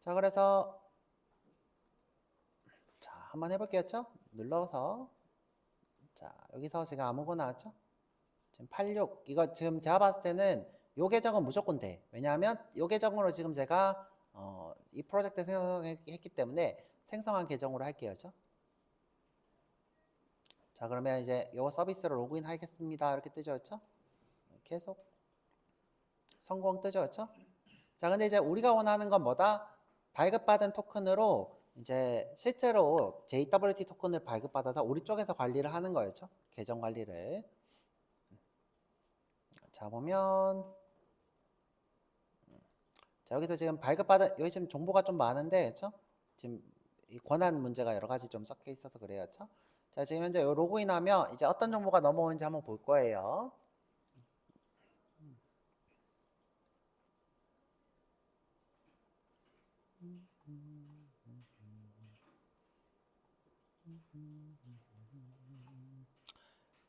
자, 그래서, 자, 한번 해볼게요. 그렇죠? 눌러서, 자, 여기서 제가 아무거나 하죠? 지금 86, 이거 지금 제가 봤을 때는 요 계정은 무조건 돼. 왜냐하면 요 계정으로 지금 제가 이 프로젝트 생성했기 때문에 생성한 계정으로 할게요. 그렇죠? 자, 그러면 이제 요 서비스로 로그인 하겠습니다. 이렇게 뜨죠. 그렇죠? 계속 성공 뜨죠. 그렇죠? 자, 근데 이제 우리가 원하는 건 뭐다? 발급받은 토큰으로 이제 실제로 JWT 토큰을 발급받아서 우리 쪽에서 관리를 하는 거였죠. 계정 관리를. 자, 보면 자, 여기서 지금 발급받은 여기 지금 정보가 좀 많은데, 그렇죠? 지금 이 권한 문제가 여러 가지 좀 섞여 있어서 그래요, 그렇죠? 자, 지금 현재 요 로그인하면 이제 어떤 정보가 넘어오는지 한번 볼 거예요.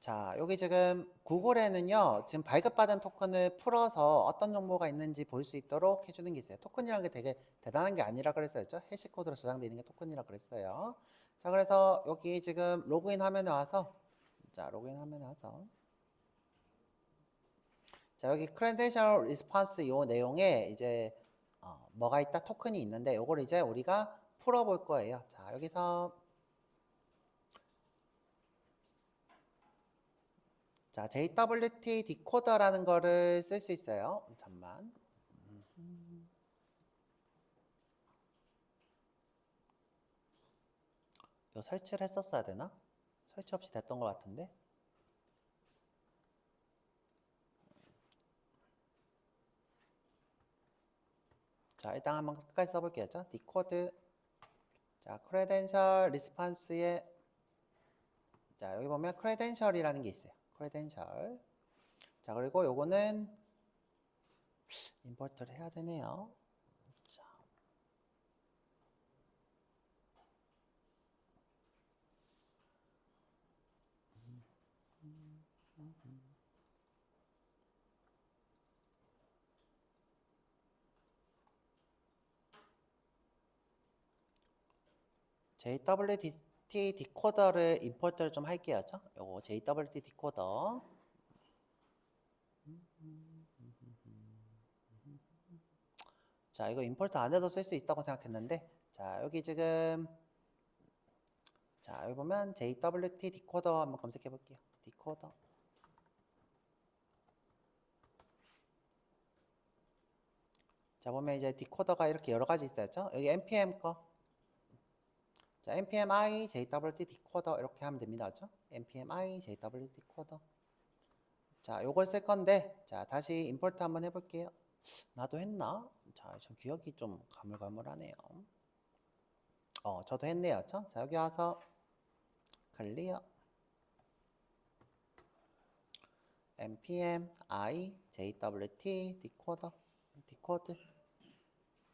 자, 여기 지금 구글에는요, 지금 발급받은 토큰을 풀어서 어떤 정보가 있는지 볼 수 있도록 해주는 게 있어요. 토큰이라는 게 되게 대단한 게 아니라 그랬어요. 해시코드로 저장되어 있는 게 토큰이라 그랬어요. 자, 그래서 여기 지금 로그인 화면에 와서, 자, 로그인 화면에 와서, 자, 여기 credential response 요 내용에 이제 뭐가 있다 토큰이 있는데 요걸 이제 우리가 풀어볼 거예요. 자, 여기서 자, JWT 디코더라는 거를 쓸 수 있어요. 잠만. 요 설치를 했었어야 되나? 설치 없이 됐던 것 같은데. 자, 일단 한번 끝까지 써볼게요. 디코드. 자, 크레덴셜 리스판스에 자, 여기 보면 크레덴셜이라는 게 있어요. 크레덴셜. 자, 그리고 요거는 임포트를 해야 되네요. 자. JWT 디코더를 임포트를 좀 할게요. 요거 JWT 디코더. 자, 이거 임포트 안 해도 쓸 수 있다고 생각했는데, 자, 여기 지금, 자, 여기 보면 JWT 디코더 한번 검색해 볼게요. 디코더. 자, 보면 이제 디코더가 이렇게 여러 가지 있어요. 여기 npm 거. 자, npm-i JWT 디코더 이렇게 하면 됩니다. npm-i JWT 디코더. 자, 요걸 쓸 건데, 자, 다시 임포트 한번 해볼게요. 나도 했나? 자, 전 기억이 좀 가물가물하네요. 저도 했네요. 자, 여기 와서 클리어. npm i jwt 디코드.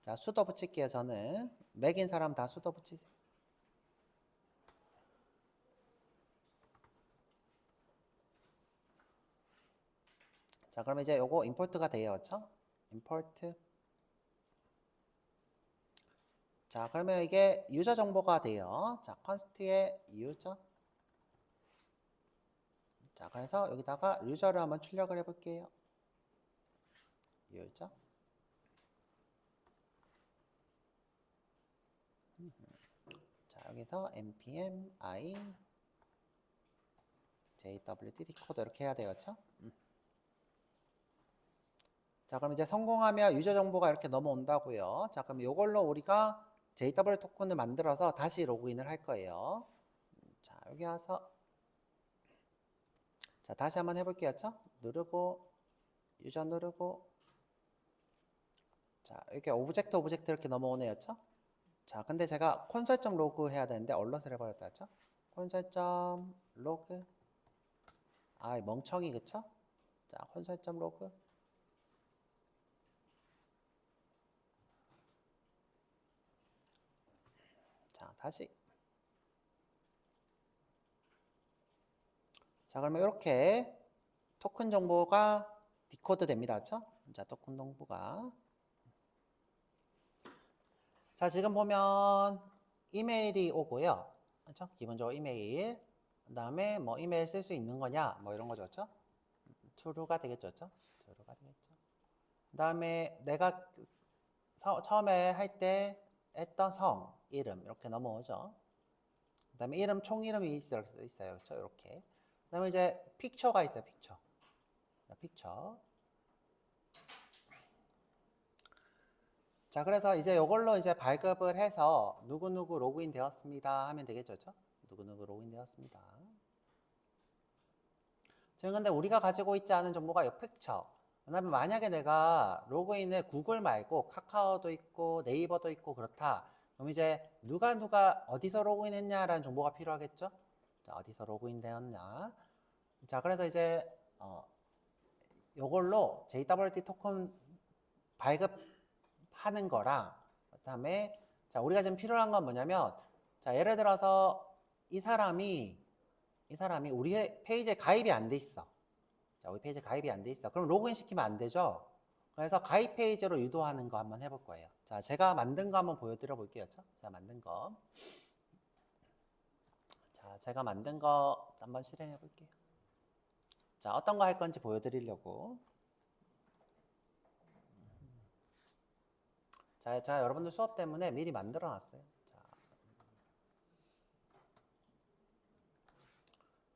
자, 수도 붙일게요. 저는 맥인 사람 다 수도 붙이세요. 자, 그럼 이제 요거 임포트가 돼요. 그렇죠? 임포트. 자, 그러면 이게 유저 정보가 돼요. 자, const의 유저. 자, 그래서 여기다가 유저를 한번 출력을 해볼게요. 유저. 자, 여기서 npm i jwt 디코더 이렇게 해야 돼요. 그렇죠? 자, 그럼 이제 성공하면 유저 정보가 이렇게 넘어온다고요. 자, 그럼 이걸로 우리가 JW 토큰을 만들어서 다시 로그인을 할 거예요. 자, 여기 와서 자, 다시 한번 해볼게요. 그렇죠? 누르고 유저 누르고 자, 이렇게 오브젝트 이렇게 넘어오네요. 그렇죠? 자, 근데 제가 콘솔.로그 해야 되는데 얼럿을 해버렸다. 그렇죠? 콘솔.로그 아, 멍청이 그쵸? 자, 콘솔.로그 자, 다시 자, 그러면 이렇게 토큰 정보가 디코드 됩니다. 그렇죠? 자, 토큰 정보가 자, 지금 보면 이메일이 오고요. 그렇죠? 기본적으로 이메일. 그다음에 뭐 이메일 쓸 수 있는 거냐? 뭐 이런 거죠. 그렇죠? true가 되겠죠. 그렇죠? true가 되겠죠. 그다음에 내가 처음에 할 때 했던 성, 이름 이렇게 넘어오죠. 그다음에 이름 총 이름이 있어요. 그렇죠? 이렇게. 그다음에 이제 픽처가 있어요. 픽처. 자, 그래서 이제 이걸로 이제 발급을 해서 누구누구 로그인 되었습니다 하면 되겠죠. 그렇죠? 누구누구 로그인 되었습니다. 지금 근데 우리가 가지고 있지 않은 정보가 이 픽처. 그다음에 만약에 내가 로그인을 구글 말고 카카오도 있고 네이버도 있고 그렇다. 그럼 이제 누가 어디서 로그인했냐라는 정보가 필요하겠죠. 자, 어디서 로그인 되었냐. 자, 그래서 이제 요걸로 JWT 토큰 발급하는 거랑 그다음에 자, 우리가 지금 필요한 건 뭐냐면 자, 예를 들어서 이 사람이 우리 페이지에 가입이 안 돼 있어. 자, 우리 페이지에 가입이 안 돼 있어. 그럼 로그인 시키면 안 되죠. 그래서 가입 페이지로 유도하는 거 한번 해볼 거예요. 자, 제가 만든 거 한번 보여드려 볼게요. 제가 만든 거. 자, 제가 만든 거 한번 실행해 볼게요. 자, 어떤 거 할 건지 보여드리려고. 자, 여러분들 수업 때문에 미리 만들어 놨어요. 자,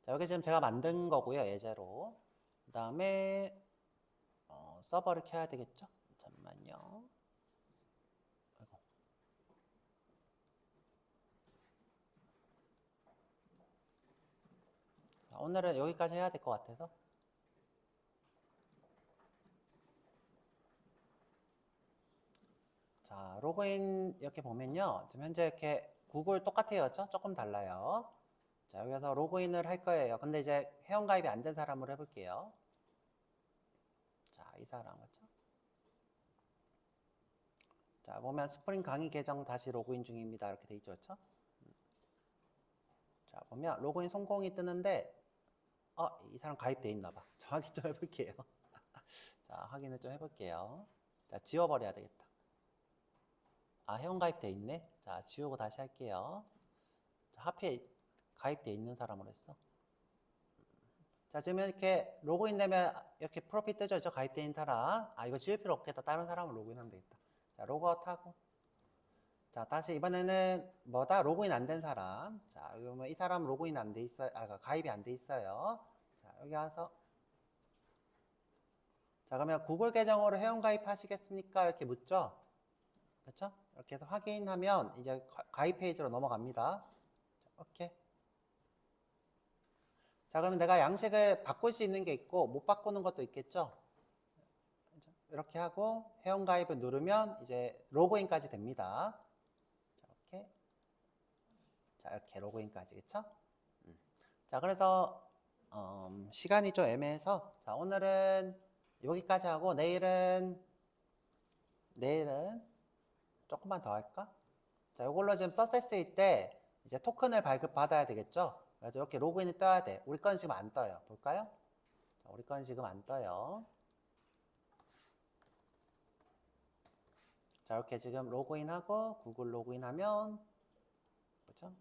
여기 지금 제가 만든 거고요. 예제로. 그 다음에 서버를 켜야 되겠죠? 잠깐만요. 아이고. 자, 오늘은 여기까지 해야 될 것 같아서. 자, 로그인 이렇게 보면요. 지금 현재 이렇게 구글 똑같아요. 그렇죠? 조금 달라요. 자, 여기서 로그인을 할 거예요. 근데 이제 회원가입이 안 된 사람으로 해볼게요. 자, 이 사람 그렇죠? 자, 보면 스프링 강의 계정 다시 로그인 중입니다. 이렇게 돼 있죠. 그렇죠? 자, 보면 로그인 성공이 뜨는데 이 사람 가입돼 있나 봐. 자, 확인 좀 해볼게요. 자, 확인을 좀 해볼게요. 자, 지워버려야 되겠다. 회원 가입돼 있네. 자, 지우고 다시 할게요. 자, 하필 가입돼 있는 사람으로 했어. 자, 지금 이렇게 로그인 되면 이렇게 프로필 뜨죠? 가입돼 있는 사람. 이거 지울 필요 없겠다. 다른 사람을 로그인하면 되겠다. 자, 로그아웃 하고. 자, 다시 이번에는 뭐다? 로그인 안 된 사람. 자, 그러면 이 사람 로그인 안 돼 있어요. 가입이 안 돼 있어요. 자, 여기 와서. 자, 그러면 구글 계정으로 회원 가입하시겠습니까? 이렇게 묻죠? 그렇죠? 이렇게 해서 확인하면 이제 가입 페이지로 넘어갑니다. 오케이. 자, 그러면 내가 양식을 바꿀 수 있는 게 있고 못 바꾸는 것도 있겠죠? 이렇게 하고 회원 가입을 누르면 이제 로그인까지 됩니다. 이렇게. 자, 이렇게 로그인까지, 그쵸? 자, 그래서 시간이 좀 애매해서 자, 오늘은 여기까지 하고 내일은 조금만 더 할까? 자, 이걸로 지금 서세스일 때 이제 토큰을 발급받아야 되겠죠? 그래서 이렇게 로그인이 떠야 돼. 우리 건 지금 안 떠요. 볼까요? 자, 우리 건 지금 안 떠요. 자, 이렇게 지금 로그인하고 구글 로그인하면 그렇죠?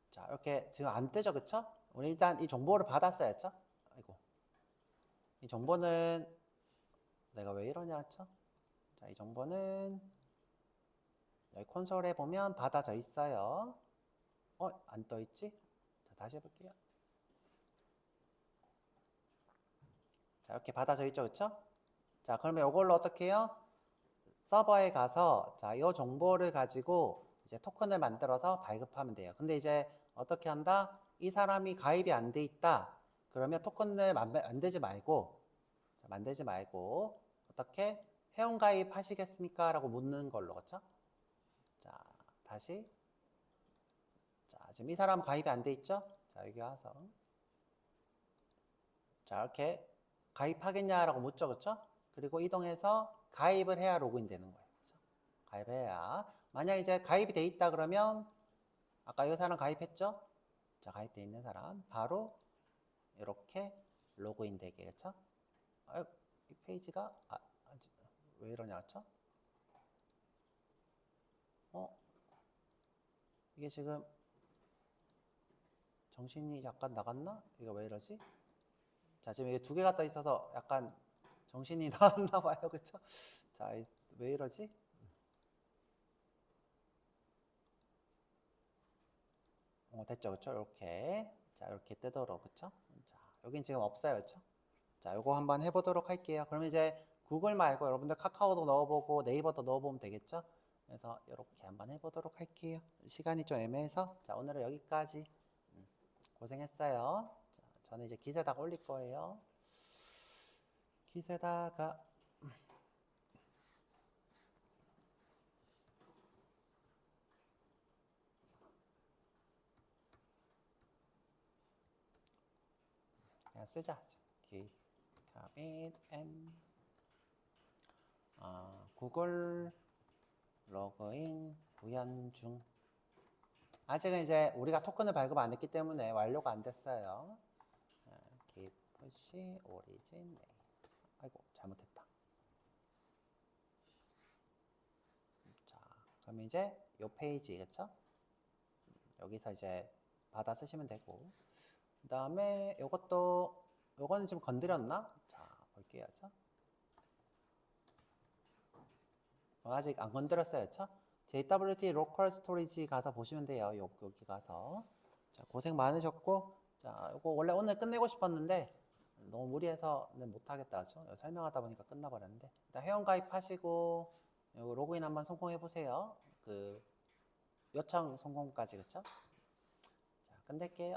자, 이렇게 지금 안 뜨죠, 그쵸? 우리 일단 이 정보를 받았어야죠. 아이고, 이 정보는 내가 왜 이러냐 했죠? 자, 이 정보는 여기 콘솔에 보면 받아져 있어요. 안 떠 있지? 자, 다시 해볼게요. 자, 이렇게 받아져 있죠, 그쵸? 자, 그러면 이걸로 어떻게 해요? 서버에 가서 자, 이 정보를 가지고 이제 토큰을 만들어서 발급하면 돼요. 근데 이제 어떻게 한다? 이 사람이 가입이 안 돼 있다. 그러면 토큰을 만들지 말고 어떻게 회원 가입하시겠습니까? 라고 묻는 걸로, 그렇죠? 자, 다시. 자, 지금 이 사람 가입이 안 돼 있죠? 자, 여기 와서 자, 이렇게 가입하겠냐라고 묻죠, 그렇죠? 그리고 이동해서 가입을 해야 로그인 되는 거예요. 그렇죠? 가입해야. 만약 이제 가입이 돼 있다 그러면 아까 이 사람 가입했죠? 자, 가입돼 있는 사람 바로 이렇게 로그인 되게, 그렇죠? 이 페이지가 왜 이러냐, 그렇죠? 이게 지금 정신이 약간 나갔나? 이거 왜 이러지? 자, 지금 이게 두 개가 떠 있어서 약간 정신이 나갔나 봐요, 그렇죠? 자, 왜 이러지? 됐죠, 그렇죠? 이렇게 자, 이렇게 뜨도록, 그렇죠? 자, 여긴 지금 없어요, 그렇죠? 자, 요거 한번 해보도록 할게요. 그러면 이제 구글 말고 여러분들 카카오도 넣어보고 네이버도 넣어보면 되겠죠? 그래서 이렇게 한번 해보도록 할게요. 시간이 좀 애매해서 자, 오늘은 여기까지. 고생했어요. 자, 저는 이제 기세다가 올릴 거예요. 기세다가 그냥 쓰자. 기카빗 M 구글 로그인 구현 중. 아직은 이제 우리가 토큰을 발급 안 했기 때문에 완료가 안 됐어요. git push origin name. 아이고, 잘못했다. 자, 그럼 이제 요 페이지, 그쵸? 여기서 이제 받아 쓰시면 되고, 그 다음에 요거는 지금 건드렸나? 자, 볼게요. 그쵸? 아직 안 건드렸어요. 그쵸? JWT 로컬 스토리지 가서 보시면 돼요. 여기 가서. 자, 고생 많으셨고, 자, 요거 원래 오늘 끝내고 싶었는데, 너무 무리해서는 못하겠다. 그쵸? 설명하다 보니까 끝나버렸는데. 일단 회원가입 하시고, 요거 로그인 한번 성공해 보세요. 요청 성공까지, 그쵸? 자, 끝낼게요.